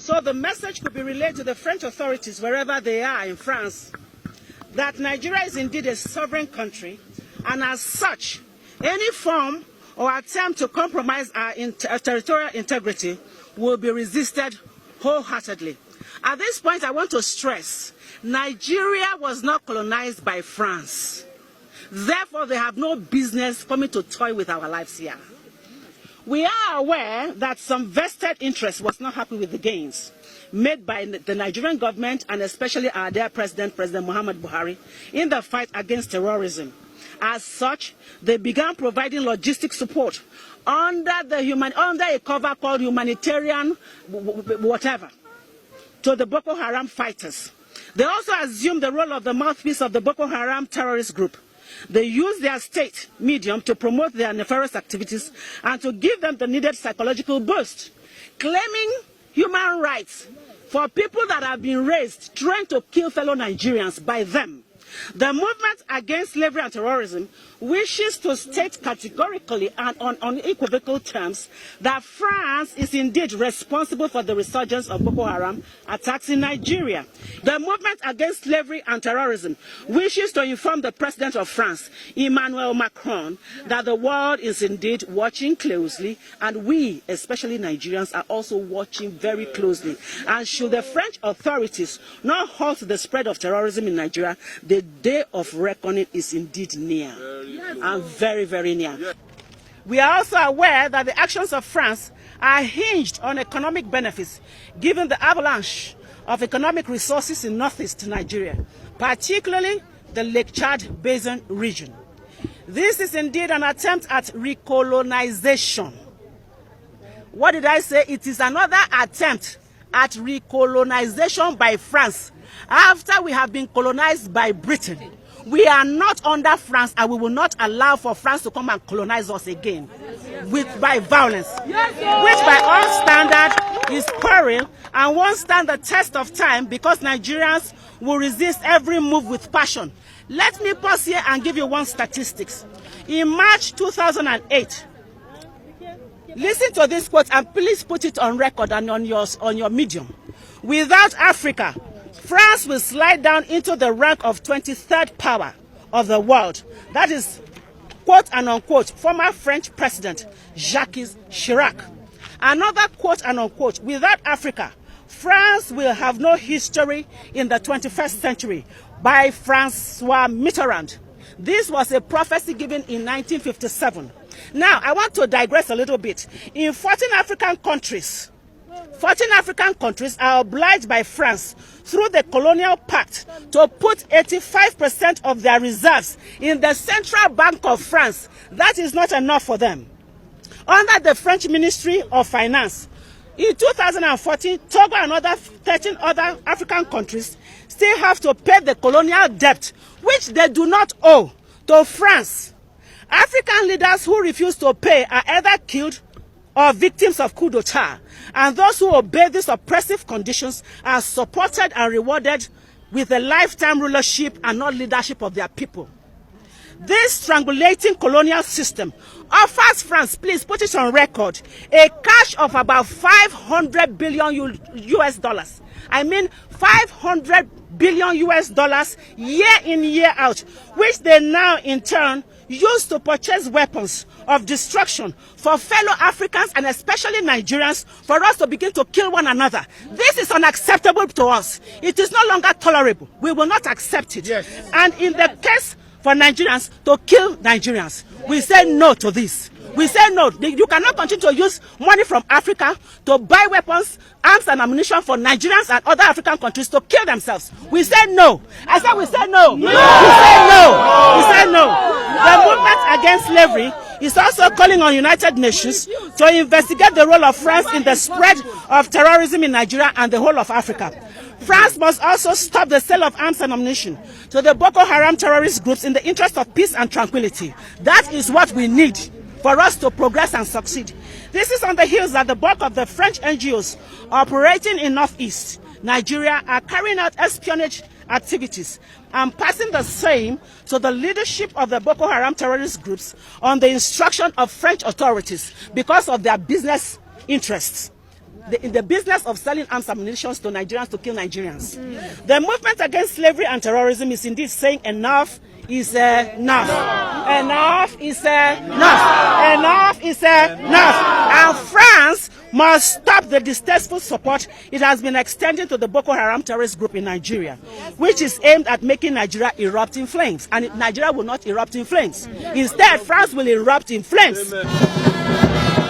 So the message could be relayed to the French authorities wherever they are in France that Nigeria is indeed a sovereign country, and as such, any form or attempt to compromise our territorial integrity will be resisted wholeheartedly. At this point, I want to stress, Nigeria was not colonized by France. Therefore, they have no business coming to toy with our lives here. We are aware that some vested interest was not happy with the gains made by the Nigerian government and especially our dear President Muhammad Buhari in the fight against terrorism. As such, they began providing logistic support under a cover called humanitarian whatever to the Boko Haram fighters. They also assumed the role of the mouthpiece of the Boko Haram terrorist group. They use their state medium to promote their nefarious activities and to give them the needed psychological boost, claiming human rights for people that have been raised trying to kill fellow Nigerians by them. The movement against slavery and terrorism wishes to state categorically and on unequivocal terms that France is indeed responsible for the resurgence of Boko Haram attacks in Nigeria. The movement against slavery and terrorism wishes to inform the President of France, Emmanuel Macron, that the world is indeed watching closely, and we, especially Nigerians, are also watching very closely. And should the French authorities not halt the spread of terrorism in Nigeria, the day of reckoning is indeed near, and very, very near. We are also aware that the actions of France are hinged on economic benefits, given the avalanche of economic resources in northeast Nigeria, particularly the Lake Chad Basin region. This is indeed an attempt at recolonization. What did I say? It is another attempt at recolonization by France. After we have been colonized by Britain, we are not under France, and we will not allow for France to come and colonize us again by violence, which by all standards is peril and won't stand the test of time, because Nigerians will resist every move with passion. Let me pause here and give you one statistics. In March 2008, listen to this quote and please put it on record and on your medium. Without Africa, France will slide down into the rank of 23rd power of the world. That is, quote and unquote, former French President Jacques Chirac. Another quote and unquote, without Africa, France will have no history in the 21st century, by François Mitterrand. This was a prophecy given in 1957. Now, I want to digress a little bit. In 14 African countries are obliged by France through the colonial pact to put 85% of their reserves in the Central Bank of France. That is not enough for them. Under the French Ministry of Finance, in 2014, Togo and 13 other African countries still have to pay the colonial debt, which they do not owe, to France. African leaders who refuse to pay are either killed or victims of coup d'etat, and those who obey these oppressive conditions are supported and rewarded with a lifetime rulership and not leadership of their people. This strangulating colonial system offers France, please put it on record, a cash of about 500 billion US dollars. I mean 500 billion US dollars year in, year out, which they now in turn use to purchase weapons of destruction for fellow Africans and especially Nigerians, for us to begin to kill one another. This is unacceptable to us. It is no longer tolerable. We will not accept it. Yes. And in the case for Nigerians to kill Nigerians, we say no to this. We say no. You cannot continue to use money from Africa to buy weapons, arms and ammunition for Nigerians and other African countries to kill themselves. We say no. I said we say no. No. We say no. We say no. The movement against slavery is also calling on United Nations to investigate the role of France in the spread of terrorism in Nigeria and the whole of Africa. France must also stop the sale of arms and ammunition to the Boko Haram terrorist groups in the interest of peace and tranquility. That is what we need for us to progress and succeed. This is on the heels that the bulk of the French NGOs operating in Northeast Nigeria are carrying out espionage activities and passing the same to the leadership of the Boko Haram terrorist groups on the instruction of French authorities because of their business interests. in the business of selling arms and ammunition to Nigerians to kill Nigerians. The movement against slavery and terrorism is indeed saying enough is enough. Enough is enough. Enough is enough. And France must stop the distasteful support it has been extending to the Boko Haram terrorist group in Nigeria, which is aimed at making Nigeria erupt in flames. And Nigeria will not erupt in flames. Instead, France will erupt in flames. Amen.